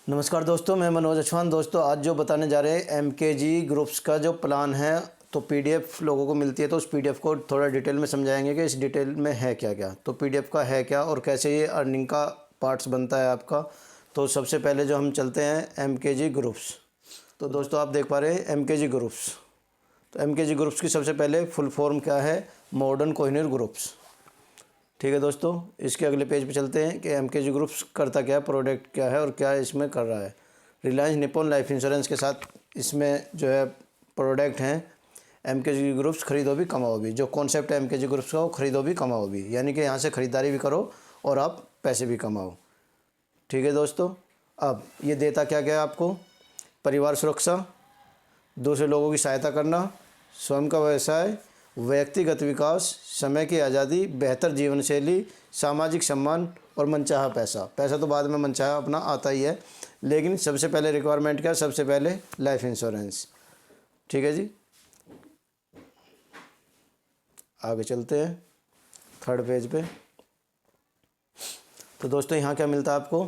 नमस्कार दोस्तों, मैं मनोज अछवान। दोस्तों आज जो बताने जा रहे हैं एमकेजी ग्रुप्स का जो प्लान है, तो पीडीएफ लोगों को मिलती है, तो उस पीडीएफ को थोड़ा डिटेल में समझाएंगे कि इस डिटेल में है क्या क्या। तो पीडीएफ का है क्या और कैसे ये अर्निंग का पार्ट्स बनता है आपका। तो सबसे पहले जो हम चलते हैं एमकेजी ग्रुप्स। तो दोस्तों आप देख पा रहे हैं एमकेजी ग्रुप्स। तो एमकेजी ग्रुप्स की सबसे पहले फुल फॉर्म क्या है? Modern Kohinoor groups. ठीक है दोस्तों, इसके अगले पेज पे चलते हैं कि एमकेजी ग्रुप्स करता क्या है, प्रोडक्ट क्या है और क्या इसमें कर रहा है। रिलायंस निप्पॉन लाइफ इंश्योरेंस के साथ इसमें जो है प्रोडक्ट हैं एमकेजी ग्रुप्स खरीदो भी कमाओ भी। जो कॉन्सेप्ट है एमकेजी ग्रुप्स का वो खरीदो भी कमाओ भी, यानी कि यहाँ से ख़रीदारी भी करो और आप पैसे भी कमाओ। ठीक है दोस्तों, अब ये देता क्या क्या है आपको? परिवार सुरक्षा, दूसरे लोगों की सहायता करना, स्वयं का व्यवसाय, व्यक्तिगत विकास, समय की आज़ादी, बेहतर जीवन शैली, सामाजिक सम्मान और मनचाहा पैसा। पैसा तो बाद में मनचाहा अपना आता ही है, लेकिन सबसे पहले रिक्वायरमेंट क्या है? सबसे पहले लाइफ इंश्योरेंस। ठीक है जी, आगे चलते हैं थर्ड पेज पे। तो दोस्तों यहाँ क्या मिलता है आपको?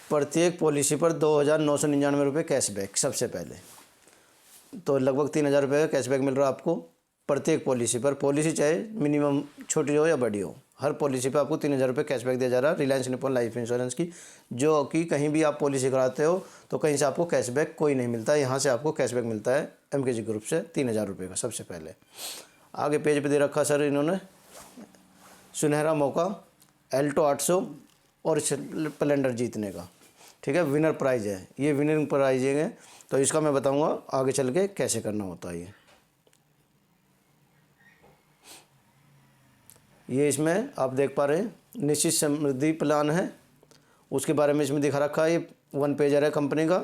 प्रत्येक पॉलिसी पर 2,999 रुपये कैशबैक। सबसे पहले तो लगभग 3,000 रुपये का कैशबैक मिल रहा है आपको प्रत्येक पॉलिसी पर। पॉलिसी चाहे मिनिमम छोटी हो या बड़ी हो, हर पॉलिसी पे आपको 3,000 रुपये कैशबैक दिया जा रहा है रिलायंस निप्पॉन लाइफ इंश्योरेंस की। जो कि कहीं भी आप पॉलिसी कराते हो तो कहीं से आपको कैशबैक कोई नहीं मिलता, यहाँ से आपको कैशबैक मिलता है एमकेजी ग्रुप से 3,000 रुपये का। सबसे पहले आगे पेज पे दे रखा सर इन्होंने सुनहरा मौका एल्टो 800 और स्प्लेंडर जीतने का। ठीक है, विनर प्राइज़ है, ये विनर प्राइज है। तो इसका मैं बताऊँगा आगे चल के कैसे करना होता है। ये इसमें आप देख पा रहे हैं निश्चित समृद्धि प्लान है, उसके बारे में इसमें दिखा रखा है। ये 1 पेजर है कंपनी का।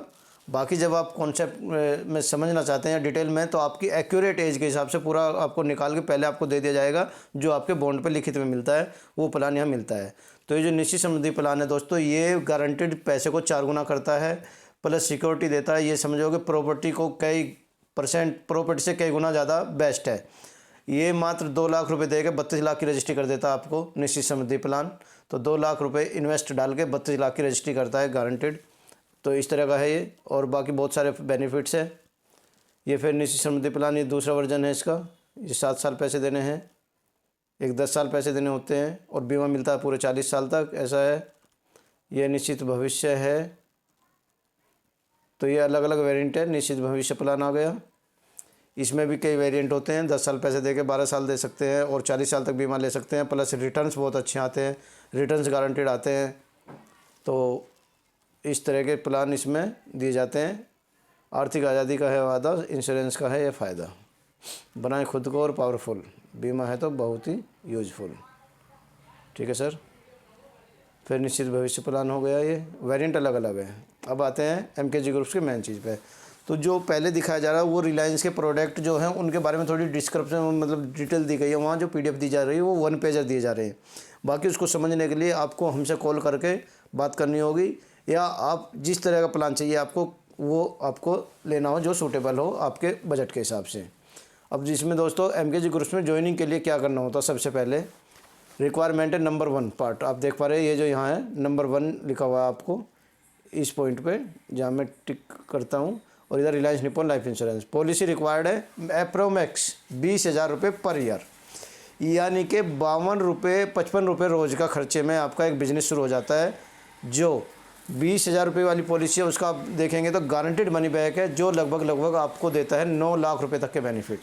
बाकी जब आप कॉन्सेप्ट में समझना चाहते हैं डिटेल में, तो आपकी एक्यूरेट एज के हिसाब से पूरा आपको निकाल के पहले आपको दे दिया जाएगा। जो आपके बॉन्ड पे लिखित में मिलता है वो प्लान यहाँ मिलता है। तो ये जो निश्चित समृद्धि प्लान है दोस्तों, ये गारंटेड पैसे को 4 गुना करता है, प्लस सिक्योरिटी देता है। ये समझो कि प्रॉपर्टी को कई % प्रॉपर्टी से कई गुना ज़्यादा बेस्ट है। ये मात्र 2 लाख रुपए दे के 32 लाख की रजिस्ट्री कर देता है आपको निश्चित समृद्धि प्लान। तो 2 लाख रुपए इन्वेस्ट डाल के 32 लाख की रजिस्ट्री करता है गारंटेड। तो इस तरह का है ये, और बाकी बहुत सारे बेनिफिट्स है। ये फिर निश्चित समृद्धि प्लान, ये दूसरा वर्जन है इसका। ये 7 साल पैसे देने हैं, एक 10 साल पैसे देने होते हैं, और बीमा मिलता है पूरे 40 साल तक, ऐसा है। ये निश्चित भविष्य है, तो ये अलग अलग वेरिएंट है। निश्चित भविष्य प्लान आ गया, इसमें भी कई वेरिएंट होते हैं। 10 साल पैसे दे के 12 साल दे सकते हैं और 40 साल तक बीमा ले सकते हैं। प्लस रिटर्न्स बहुत अच्छे आते हैं, रिटर्न्स गारंटेड आते हैं। तो इस तरह के प्लान इसमें दिए जाते हैं। आर्थिक आज़ादी का है वादा, इंश्योरेंस का है ये फ़ायदा। बनाए खुद को और पावरफुल, बीमा है तो बहुत ही यूजफुल। ठीक है सर, फिर निश्चित भविष्य प्लान हो गया। ये वेरिएंट अलग अलग है। अब आते हैं एमकेजी ग्रुप्स की मेन चीज़ पे। तो जो पहले दिखाया जा रहा है वो रिलायंस के प्रोडक्ट जो हैं उनके बारे में थोड़ी डिस्क्रिप्शन मतलब डिटेल दी गई है। वहाँ जो पीडीएफ दी जा रही है वो 1 पेजर दिए जा रहे हैं। बाकी उसको समझने के लिए आपको हमसे कॉल करके बात करनी होगी, या आप जिस तरह का प्लान चाहिए आपको वो आपको लेना हो जो सूटेबल हो आपके बजट के हिसाब से। अब जिसमें दोस्तों एमकेजी ग्रुप्स में ज्वाइनिंग के लिए क्या करना होता है? सबसे पहले रिक्वायरमेंट है नंबर 1 पार्ट। आप देख पा रहे हैं ये जो यहाँ है नंबर 1 लिखा हुआ है आपको इस पॉइंट पे, जहाँ मैं टिक करता हूँ, और इधर Reliance Nippon life insurance. Policy required है अप्रोमैक्स 20,000 रुपये पर ईयर, यानी कि 52 रुपये 55 रुपये रोज़ का खर्चे में आपका एक बिज़नेस शुरू हो जाता है। जो 20,000 रुपये वाली पॉलिसी है उसका आप देखेंगे तो गारंटेड मनी बैक है, जो लगभग आपको देता है 9 लाख रुपये तक के बेनिफिट।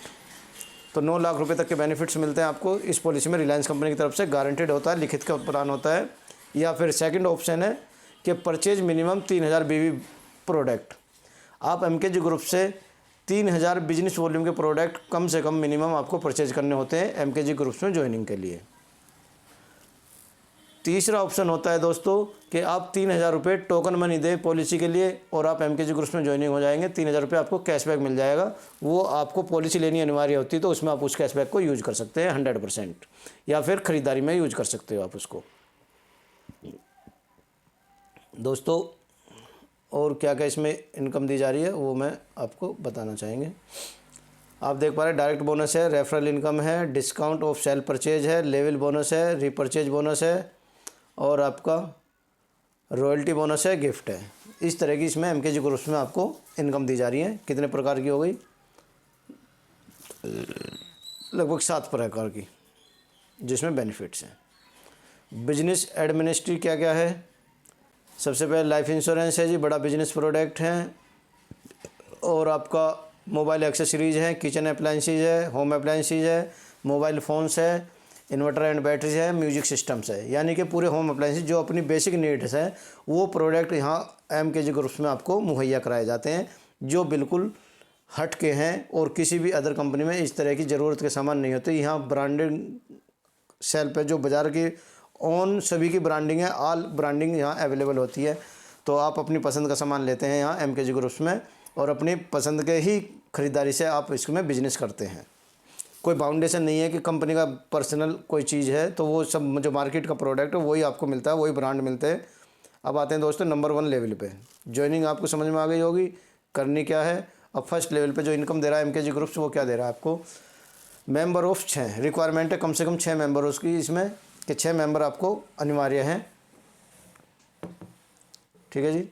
तो 9 लाख रुपये तक के बेनिफिट्स मिलते हैं आपको इस पॉलिसी में। रिलायंस कंपनी की तरफ से गारंटेड होता है, लिखित का प्लान होता है। या फिर सेकंड ऑप्शन है कि परचेज मिनिमम 3,000 बीवी प्रोडक्ट। आप एमकेजी ग्रुप से 3,000 बिजनेस वॉल्यूम के प्रोडक्ट कम से कम मिनिमम आपको परचेज करने होते हैं एमकेजी ग्रुप्स में ज्वाइनिंग के लिए। तीसरा ऑप्शन होता है दोस्तों कि आप 3,000 रुपये टोकन मनी दें पॉलिसी के लिए और आप एमकेजी ग्रुप्स में ज्वाइनिंग हो जाएंगे। 3,000 रुपये आपको कैशबैक मिल जाएगा। वो आपको पॉलिसी लेनी अनिवार्य होती है, तो उसमें आप उस कैशबैक को यूज कर सकते हैं 100%, या फिर ख़रीदारी में यूज कर सकते हो आप उसको। दोस्तों और क्या क्या इसमें इनकम दी जा रही है वो मैं आपको बताना चाहेंगे। आप देख पा रहे हैं डायरेक्ट बोनस है, रेफरल इनकम है, डिस्काउंट ऑफ सेल परचेज है, लेवल बोनस है, रीपरचेज बोनस है, और आपका रॉयल्टी बोनस है, गिफ्ट है। इस तरह की इसमें एमकेजी ग्रुप्स में आपको इनकम दी जा रही है। कितने प्रकार की हो गई? लगभग 7 प्रकार की, जिसमें बेनिफिट्स हैं। बिजनेस एडमिनिस्ट्री क्या क्या है? सबसे पहले लाइफ इंश्योरेंस है जी, बड़ा बिजनेस प्रोडक्ट है। और आपका मोबाइल एक्सेसरीज है, किचन अप्लाइंसेज है, होम अप्लाइंसेज है, मोबाइल फ़ोन्स है, इन्वर्टर एंड बैटरीज है, म्यूजिक सिस्टम्स है। यानी कि पूरे होम अप्लाइंसेज जो अपनी बेसिक नीड्स हैं वो प्रोडक्ट यहाँ एमकेजी ग्रुप्स में आपको मुहैया कराए जाते हैं, जो बिल्कुल हट के हैं और किसी भी अदर कंपनी में इस तरह की ज़रूरत के सामान नहीं होते। यहाँ ब्रांडेड सेल पे जो बाज़ार की ऑन सभी की ब्रांडिंग है, ऑल ब्रांडिंग यहाँ अवेलेबल होती है। तो आप अपनी पसंद का सामान लेते हैं यहाँ एमकेजी ग्रुप्स में, और अपनी पसंद के ही ख़रीदारी से आप इसमें बिजनेस करते हैं। कोई बाउंडेशन नहीं है कि कंपनी का पर्सनल कोई चीज़ है तो वो सब जो मार्केट का प्रोडक्ट है वही आपको मिलता है, वही ब्रांड मिलते हैं। अब आते हैं दोस्तों नंबर 1 लेवल पे। ज्वाइनिंग आपको समझ में आ गई होगी, करनी क्या है। अब फर्स्ट लेवल पे जो इनकम दे रहा है एमकेजी ग्रुप्स, वो क्या दे रहा है आपको? मेंबर ऑफ 6 रिक्वायरमेंट है, कम से कम 6 मेंबर उसकी इसमें, कि 6 मेंबर आपको अनिवार्य हैं। ठीक है जी।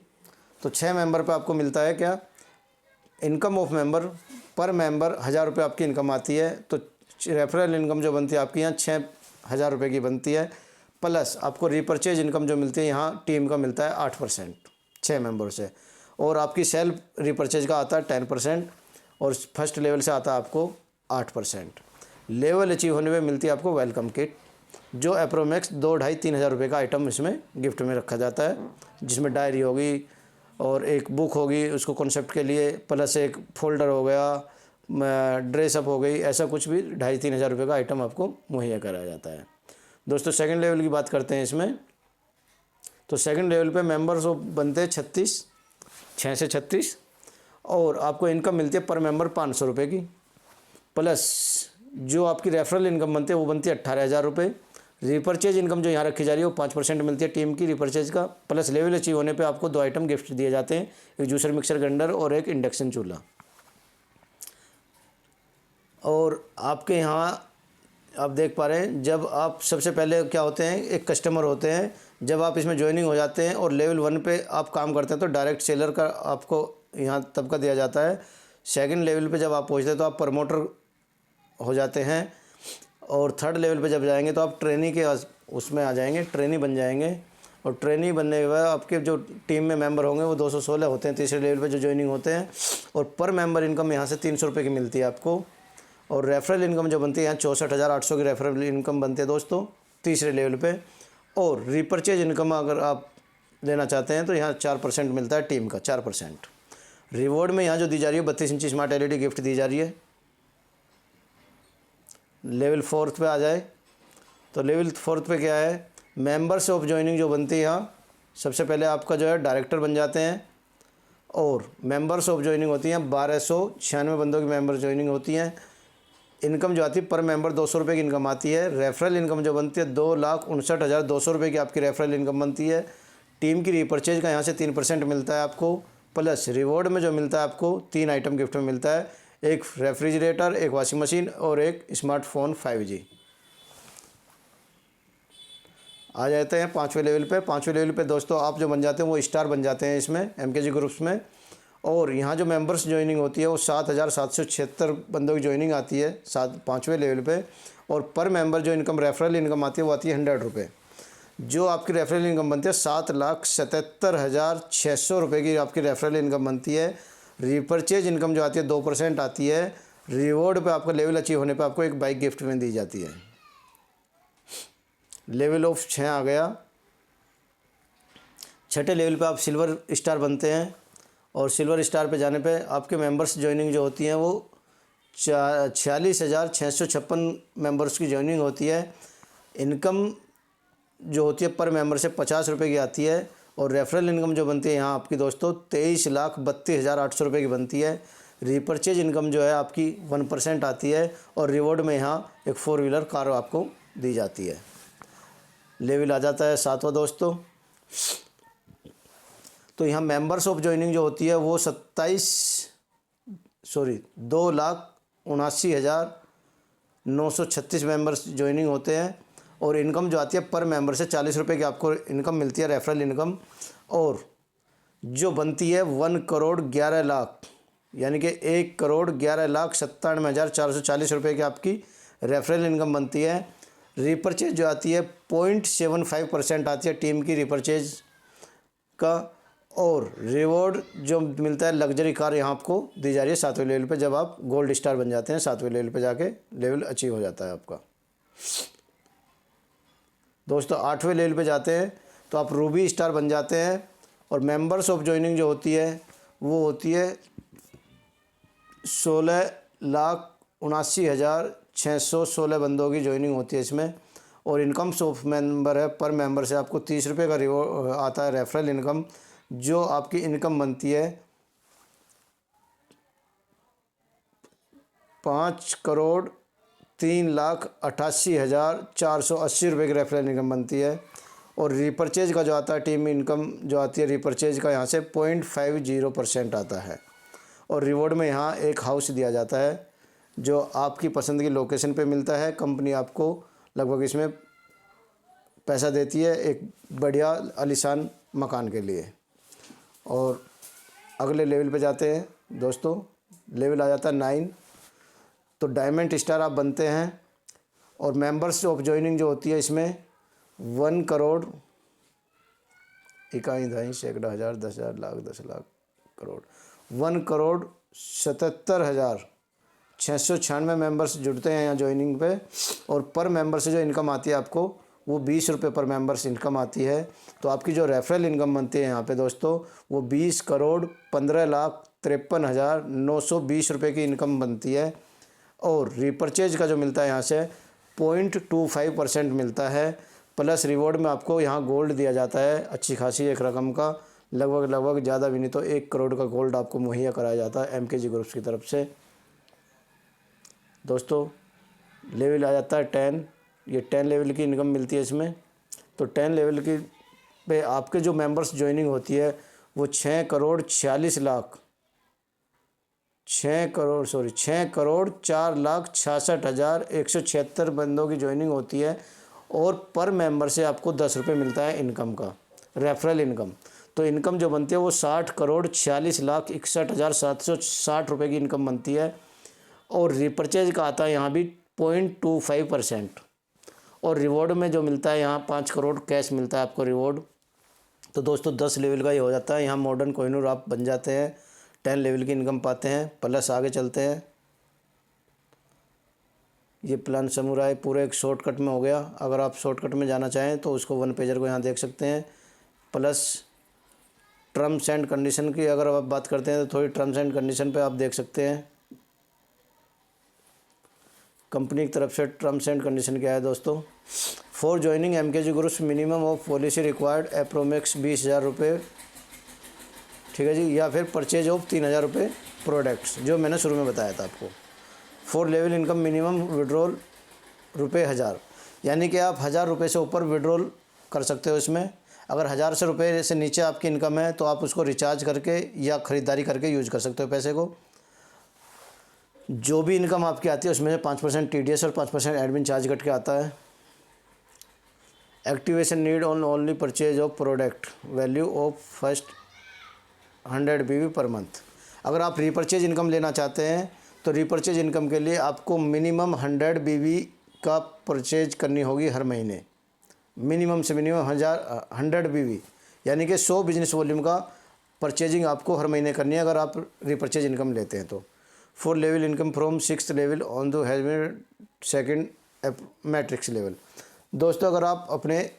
तो 6 मेंबर पे आपको मिलता है क्या? इनकम ऑफ मेंबर पर मेंबर 1000 रुपये आपकी इनकम आती है। तो रेफरल इनकम जो बनती है आपकी यहाँ 6000 रुपये की बनती है। प्लस आपको रिपर्चेज इनकम जो मिलती है यहाँ टीम का मिलता है 8% 6 मेंबर से। और आपकी सेल्फ रिपर्चेज का आता है 10%, और फर्स्ट लेवल से आता है आपको 8%। लेवल अचीव होने पे मिलती है आपको वेलकम किट, जो अप्रोमैक्स 2-2.5-3 हज़ार रुपये का आइटम इसमें गिफ्ट में रखा जाता है, जिसमें डायरी होगी और एक बुक होगी उसको कॉन्सेप्ट के लिए, प्लस एक फोल्डर हो गया, ड्रेसअप हो गई, ऐसा कुछ भी 2.5-3 हज़ार रुपये का आइटम आपको मुहैया कराया जाता है। दोस्तों सेकंड लेवल की बात करते हैं इसमें। तो सेकंड लेवल पे मेंबर्स बनते हैं 36, 6 से 36, और आपको इनकम मिलती है पर मेंबर 500 रुपये की। प्लस जो आपकी रेफरल इनकम बनती है वो बनती है 18,000 रुपये। रिपर्चेज इनकम जो यहाँ रखी जा रही है वो 5% मिलती है टीम की रिपर्चेज का। प्लस लेवल अचीव होने पे आपको 2 आइटम गिफ्ट दिए जाते हैं, एक जूसर मिक्सर ग्राइंडर और एक इंडक्शन चूल्हा। और आपके यहाँ आप देख पा रहे हैं, जब आप सबसे पहले क्या होते हैं, एक कस्टमर होते हैं। जब आप इसमें ज्वाइनिंग हो जाते हैं और लेवल 1 पे आप काम करते हैं तो डायरेक्ट सेलर का आपको यहाँ तबका दिया जाता है। सेकंड लेवल पे जब आप पहुँचते हैं तो आप प्रमोटर हो जाते हैं, और थर्ड लेवल पे जब जाएंगे तो आप ट्रेनी के उसमें आ जाएंगे, ट्रेनी बन जाएंगे। और ट्रेनी बनने के बाद आपके जो टीम में मेंबर होंगे वो 216 होते हैं तीसरे लेवल पे जो ज्वाइनिंग होते हैं। और पर मेंबर इनकम यहाँ से 300 रुपये की मिलती है आपको। और रेफरल इनकम जो बनती है यहाँ 64,800 की रेफरल इनकम बनती है दोस्तों तीसरे लेवल पे। और रिपर्चेज इनकम अगर आप लेना चाहते हैं तो यहाँ 4% मिलता है टीम का, 4%। रिवॉर्ड में यहाँ जो दी जा रही है 32 इंची स्मार्ट LED गिफ्ट दी जा रही है। लेवल 4 पे आ जाए तो लेवल 4 पे क्या है, मेंबर्स ऑफ ज्वाइनिंग जो बनती है यहाँ सबसे पहले आपका जो है डायरेक्टर बन जाते हैं। और मेंबर्स ऑफ ज्वाइनिंग होती हैं 1296 बंदों की मेंबर ज्वाइनिंग होती हैं। इनकम जो आती है पर मेंबर 200 रुपये की इनकम आती है। रेफरल इनकम जो बनती है 2,59,200 रुपये की आपकी रेफरल इनकम बनती है। टीम की रिपर्चेज का यहाँ से 3% मिलता है आपको। प्लस रिवॉर्ड में जो मिलता है आपको 3 आइटम गिफ्ट में मिलता है, एक रेफ्रिजरेटर, एक वॉशिंग मशीन और एक स्मार्टफोन 5G। आ जाते हैं 5वें लेवल पे। 5वें लेवल पे दोस्तों आप जो बन जाते हैं वो स्टार बन जाते हैं इसमें एमकेजी ग्रुप्स में। और यहाँ जो मेंबर्स ज्वाइनिंग होती है वो 7,776 बंदों की ज्वाइनिंग आती है 5वें लेवल पे। और पर मेंबर जो इनकम रेफरल इनकम आती है वो आती है 100 रुपये। जो आपकी रेफरल इनकम बनती है 7,77,600 रुपये की आपकी रेफरल इनकम बनती है। रिपर्चेज इनकम जो आती है 2% आती है। रिवॉर्ड पे आपका लेवल अचीव होने पे आपको एक बाइक गिफ्ट में दी जाती है। लेवल ऑफ 6 आ गया। छठे लेवल पे आप सिल्वर स्टार बनते हैं। और सिल्वर स्टार पे जाने पे आपके मेंबर्स ज्वाइनिंग जो होती हैं वो 46,656 मेंबर्स की ज्वाइनिंग होती है। इनकम जो होती है पर मेंबर से 50 रुपये की आती है। और रेफरल इनकम जो बनती है यहाँ आपकी दोस्तों 23,32,800 रुपये की बनती है। रिपर्चेज इनकम जो है आपकी 1% आती है। और रिवॉर्ड में यहाँ एक 4 व्हीलर कार आपको दी जाती है। लेवल आ जाता है 7वां दोस्तों। तो यहाँ मेंबर्स ऑफ ज्वाइनिंग जो होती है वो 2,79,936 मेंबर्स ज्वाइनिंग होते हैं। और इनकम जो आती है पर मेंबर से 40 रुपये की आपको इनकम मिलती है, रेफरल इनकम। और जो बनती है 1,11,00,000 यानी कि 1,11,97,440 रुपये की आपकी रेफरल इनकम बनती है। रिपर्चेज जो आती है 0.75% आती है टीम की रिपर्चेज का। और रिवॉर्ड जो मिलता है लग्जरी कार यहाँ आपको दी जा रही है 7वें लेवल पे, जब आप गोल्ड स्टार बन जाते हैं 7वें लेवल पे जाके लेवल अचीव हो जाता है आपका। दोस्तों 8वें लेवल पे जाते हैं तो आप रूबी स्टार बन जाते हैं। और मेंबर्स ऑफ ज्वाइनिंग जो होती है वो होती है 16,79,616 बंदों की ज्वाइनिंग होती है इसमें। और इनकम्स ऑफ मेंबर है, पर मेंबर से आपको 30 रुपये का रिवॉर्ड आता है रेफरल इनकम, जो आपकी इनकम बनती है 5,03,88,480 रुपये की रेफरल इनकम बनती है। और रिपर्चेज का जो आता है टीम इनकम जो आती है रिपर्चेज का यहाँ से 0.50% आता है। और रिवॉर्ड में यहाँ एक हाउस दिया जाता है जो आपकी पसंद की लोकेशन पे मिलता है। कंपनी आपको लगभग इसमें पैसा देती है एक बढ़िया आलीशान मकान के लिए। और अगले लेवल पे जाते हैं दोस्तों, लेवल आ जाता है 9। तो डायमंड स्टार आप बनते हैं। और मेंबर्स ऑफ ज्वाइनिंग जो होती है इसमें 1 करोड़ इकाई दहाई सैकड़ा हज़ार 10,000 लाख 10 लाख करोड़ 1,77,696 मेंबर्स जुड़ते हैं यहाँ ज्वाइनिंग पे। और पर मेंबर से जो इनकम आती है आपको वो 20 रुपये पर मेंबर्स इनकम आती है। तो आपकी जो रेफरल इनकम बनती है यहाँ पे दोस्तों वो 20,15,53,920 रुपये की इनकम बनती है। और रिपर्चेज का जो मिलता है यहाँ से 0.25% मिलता है। प्लस रिवॉर्ड में आपको यहाँ गोल्ड दिया जाता है अच्छी खासी एक रकम का, लगभग ज़्यादा भी नहीं तो 1 करोड़ का गोल्ड आपको मुहैया कराया जाता है MKG ग्रुप्स की तरफ से। दोस्तों लेवल आ जाता है 10। ये 10 लेवल की इनकम मिलती है इसमें। तो 10 लेवल की पे आपके जो मेंबर्स ज्वाइनिंग होती है वो 6,04,66,176 बंदों की ज्वाइनिंग होती है। और पर मेंबर से आपको 10 रुपये मिलता है इनकम का, रेफरल इनकम। तो इनकम जो बनती है वो 60,46,61,760 रुपये की इनकम बनती है। और रिपर्चेज का आता है यहाँ भी 0.25%। और रिवॉर्ड में जो मिलता है यहाँ 5 करोड़ कैश मिलता है आपको रिवॉर्ड। तो दोस्तों 10 लेवल का ये हो जाता है। यहाँ मॉडर्न कोहिनूर आप बन जाते हैं, 10 लेवल की इनकम पाते हैं। प्लस आगे चलते हैं, ये प्लान समुराई पूरे एक शॉर्टकट में हो गया। अगर आप शॉर्टकट में जाना चाहें तो उसको 1 पेजर को यहाँ देख सकते हैं। प्लस टर्म्स एंड कंडीशन की अगर आप बात करते हैं तो थोड़ी टर्म्स एंड कंडीशन पे आप देख सकते हैं। कंपनी की तरफ से टर्म्स एंड कंडीशन क्या है दोस्तों। For joining MKG groups minimum of policy required approx 20,000 रुपये, ठीक है जी, या फिर परचेज ऑफ 3,000 रुपये प्रोडक्ट्स जो मैंने शुरू में बताया था आपको। For level income minimum withdrawal ₹1,000, यानी कि आप 1,000 रुपये से ऊपर विड्रॉल कर सकते हो इसमें। अगर 1,000 रुपये से नीचे आपकी इनकम है तो आप उसको रिचार्ज करके या ख़रीदारी करके यूज कर सकते हो पैसे को। जो भी इनकम आपकी आती है उसमें से 5% TDS और 5% एडमिन चार्ज कट के आता है। Activation need on only purchase of product value of first 100 BB per month. अगर आप रीपर्चेज इनकम लेना चाहते हैं तो रीपर्चेज इनकम के लिए आपको मिनिमम 100 BB का परचेज करनी होगी हर महीने। मिनिमम से मिनिमम 100 BB यानी कि 100 बिजनेस वॉल्यूम का परचेजिंग आपको हर महीने करनी है अगर आप रीपर्चेज इनकम लेते हैं तो। For level income from 6th level on the has been 2nd matrix level. दोस्तों अगर आप अपने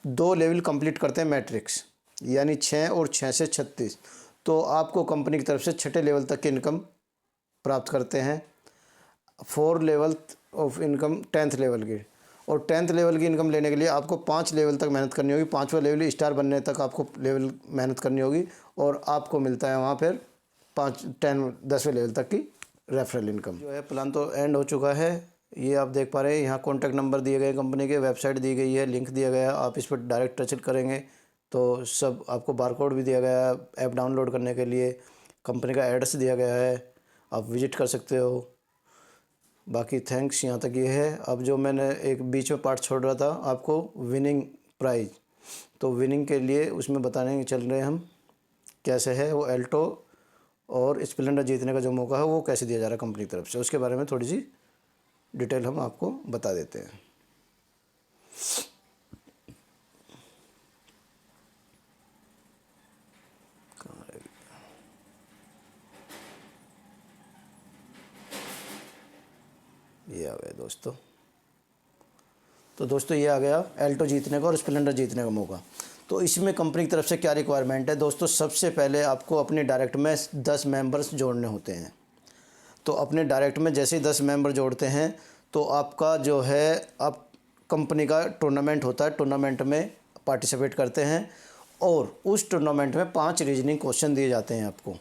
2 लेवल कंप्लीट करते हैं मैट्रिक्स यानी 6 और 6 से 36 तो आपको कंपनी की तरफ से 6ठे लेवल तक की इनकम प्राप्त करते हैं। 4 level of income 10th level की, और 10th लेवल की इनकम लेने के लिए आपको 5 लेवल तक मेहनत करनी होगी। 5वां लेवल स्टार बनने तक आपको लेवल मेहनत करनी होगी और आपको मिलता है वहाँ फिर 10वें लेवल तक की रेफरल इनकम। जो है प्लान तो एंड हो चुका है, ये आप देख पा रहे हैं। यहाँ कॉन्टैक्ट नंबर दिए गए, कंपनी के वेबसाइट दी गई है, लिंक दिया गया है। आप इस पर डायरेक्ट टच करेंगे तो सब आपको बारकोड भी दिया गया है ऐप डाउनलोड करने के लिए। कंपनी का एड्रेस दिया गया है, आप विजिट कर सकते हो। बाकी थैंक्स यहाँ तक ये है। अब जो मैंने एक बीच में पार्ट छोड़ रहा था आपको विनिंग प्राइज़, तो विनिंग के लिए उसमें बताने चल रहे हैं हम कैसे है वो एल्टो और स्प्लेंडर जीतने का जो मौका है वो कैसे दिया जा रहा है कंपनी की तरफ से, उसके बारे में थोड़ी सी डिटेल हम आपको बता देते हैं। ये आ गया दोस्तों। तो दोस्तों ये आ गया एल्टो जीतने का और स्प्लेंडर जीतने का मौका। तो इसमें कंपनी की तरफ से क्या रिक्वायरमेंट है दोस्तों, सबसे पहले आपको अपने डायरेक्ट में 10 मेंबर्स जोड़ने होते हैं। तो अपने डायरेक्ट में जैसे ही 10 मेंबर जोड़ते हैं तो आपका जो है आप कंपनी का टूर्नामेंट होता है, टूर्नामेंट में पार्टिसिपेट करते हैं और उस टूर्नामेंट में 5 रीजनिंग क्वेश्चन दिए जाते हैं आपको।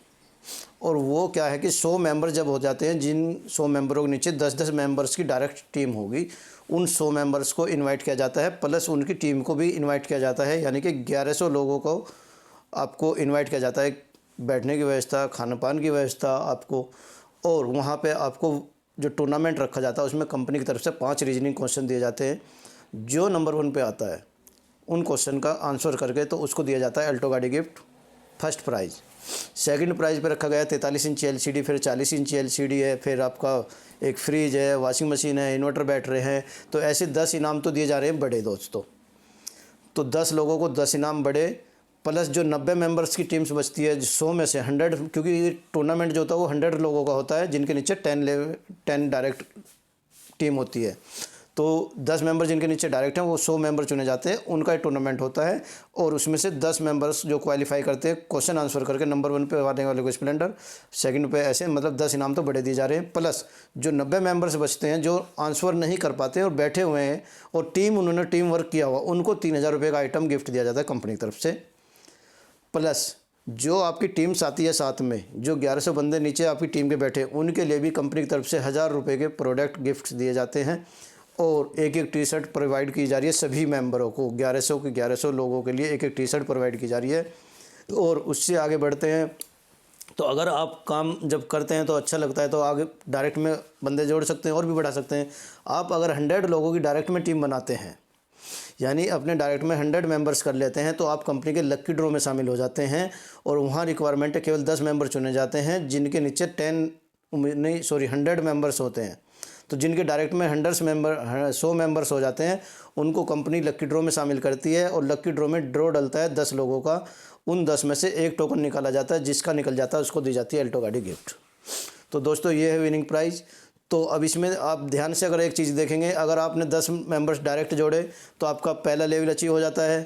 और वो क्या है कि 100 मेंबर जब हो जाते हैं, जिन 100 मेंबरों के नीचे 10-10 मेंबर्स की डायरेक्ट टीम होगी, उन 100 मेंबर्स को इनवाइट किया जाता है, प्लस उनकी टीम को भी इनवाइट किया जाता है। यानी कि 1100 लोगों को आपको इनवाइट किया जाता है, बैठने की व्यवस्था, खान पान की व्यवस्था आपको। और वहाँ पे आपको जो टूर्नामेंट रखा जाता है उसमें कंपनी की तरफ से 5 रीजनिंग क्वेश्चन दिए जाते हैं। जो नंबर 1 पे आता है उन क्वेश्चन का आंसर करके तो उसको दिया जाता है एल्टो गाड़ी gift first prize. Second prize पे रखा गया है 43 इंची LCD, फिर 40 इंची LCD है, फिर आपका एक फ्रिज है, वॉशिंग मशीन है, इन्वर्टर बैटरी हैं। तो ऐसे 10 इनाम तो दिए जा रहे हैं बड़े दोस्तों। तो 10 लोगों को 10 इनाम बड़े, प्लस जो 90 मेंबर्स की टीम्स बचती है, 100 में से 100, क्योंकि ये टूर्नामेंट जो होता है वो 100 लोगों का होता है, जिनके नीचे 10 डायरेक्ट टीम होती है। तो 10 मेंबर जिनके नीचे डायरेक्ट हैं वो 100 मेंबर चुने जाते हैं, उनका एक टूर्नामेंट होता है। और उसमें से 10 मेंबर्स जो क्वालिफाई करते हैं क्वेश्चन आंसर करके, नंबर 1 पे आने वाले को स्प्लेंडर, सेकंड पे ऐसे, मतलब 10 इनाम तो बड़े दिए जा रहे हैं। प्लस जो 90 मेंबर्स बचते हैं जो आंसर नहीं कर पाते और बैठे हुए हैं और उन्होंने टीम वर्क किया हुआ, उनको 3000 रुपये का आइटम गिफ्ट दिया जाता है कंपनी की तरफ से। प्लस जो आपकी टीम साथी है साथ में, जो 1100 बंदे नीचे आपकी टीम के बैठे, उनके लिए भी कंपनी की तरफ से 1000 रुपये के प्रोडक्ट गिफ्ट दिए जाते हैं। और एक टी-शर्ट प्रोवाइड की जा रही है सभी मेंबरों को, 1100 लोगों के लिए एक टी-शर्ट प्रोवाइड की जा रही है। और उससे आगे बढ़ते हैं तो अगर आप काम जब करते हैं तो अच्छा लगता है तो आगे डायरेक्ट में बंदे जोड़ सकते हैं और भी बढ़ा सकते हैं। आप अगर 100 लोगों की डायरेक्ट में टीम बनाते हैं, यानी अपने डायरेक्ट में 100 मेंबर्स कर लेते हैं, तो आप कंपनी के लक्की ड्रॉ में शामिल हो जाते हैं। और वहाँ रिक्वायरमेंट है केवल 10 मेंबर चुने जाते हैं जिनके नीचे 100 मेंबर्स होते हैं। तो जिनके डायरेक्ट में 100 मेंबर्स हो जाते हैं उनको कंपनी लक्की ड्रॉ में शामिल करती है। और लक्की ड्रॉ में ड्रॉ डलता है 10 लोगों का, उन 10 में से एक टोकन निकाला जाता है, जिसका निकल जाता है उसको दी जाती है एल्टो गाड़ी गिफ्ट। तो दोस्तों ये है विनिंग प्राइज़। तो अब इसमें आप ध्यान से अगर एक चीज़ देखेंगे, अगर आपने 10 मेंबर्स डायरेक्ट जोड़े तो आपका पहला लेवल अचीव हो जाता है,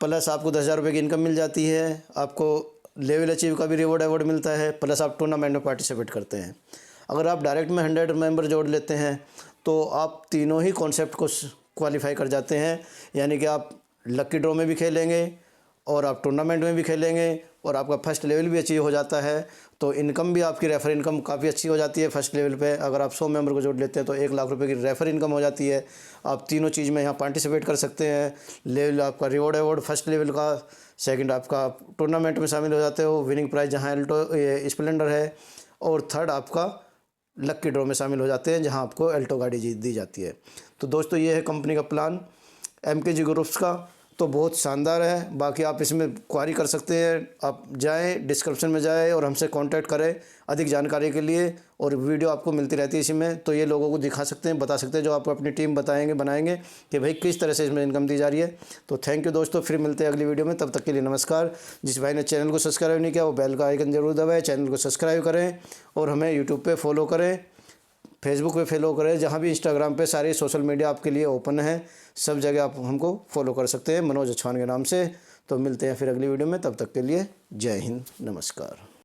प्लस आपको 10,000 रुपये की इनकम मिल जाती है, आपको लेवल अचीव का भी रिवॉर्ड मिलता है, प्लस आप टूर्नामेंट में पार्टिसिपेट करते हैं। अगर आप डायरेक्ट में 100 मेंबर जोड़ लेते हैं तो आप तीनों ही कॉन्सेप्ट को क्वालिफाई कर जाते हैं। यानी कि आप लक्की ड्रॉ में भी खेलेंगे और आप टूर्नामेंट में भी खेलेंगे और आपका फर्स्ट लेवल भी अचीव हो जाता है। तो इनकम भी आपकी रेफर इनकम काफ़ी अच्छी हो जाती है फर्स्ट लेवल पे। अगर आप 100 मेंबर को जोड़ लेते हैं तो 1 लाख रुपए की रेफर इनकम हो जाती है। आप तीनों चीज़ में यहाँ पार्टिसिपेट कर सकते हैं। लेवल आपका रिवॉर्ड फर्स्ट लेवल का, सेकंड आपका टूर्नामेंट में शामिल हो जाते हो, विनिंग प्राइज़ जहाँ एल्टो स्प्लेंडर है, और थर्ड आपका लक्की ड्रॉ में शामिल हो जाते हैं जहां आपको एल्टो गाड़ी जीत दी जाती है। तो दोस्तों ये है कंपनी का प्लान MKG ग्रुप्स का, तो बहुत शानदार है। बाकी आप इसमें क्वारी कर सकते हैं, आप जाएं डिस्क्रिप्शन में जाएं और हमसे कांटेक्ट करें अधिक जानकारी के लिए। और वीडियो आपको मिलती रहती है इसमें, तो ये लोगों को दिखा सकते हैं, बता सकते हैं, जो आपको अपनी टीम बनाएंगे कि भाई किस तरह से इसमें इनकम दी जा रही है। तो थैंक यू दोस्तों, फिर मिलते हैं अगली वीडियो में, तब तक के लिए नमस्कार। जिस भाई ने चैनल को सब्सक्राइब नहीं किया वो बेल का आइकन जरूर दबाएं, चैनल को सब्सक्राइब करें और हमें यूट्यूब पर फॉलो करें, फेसबुक पे फॉलो करें, जहाँ भी इंस्टाग्राम पे सारी सोशल मीडिया आपके लिए ओपन है, सब जगह आप हमको फॉलो कर सकते हैं मनोज अछवान के नाम से। तो मिलते हैं फिर अगली वीडियो में, तब तक के लिए जय हिंद, नमस्कार।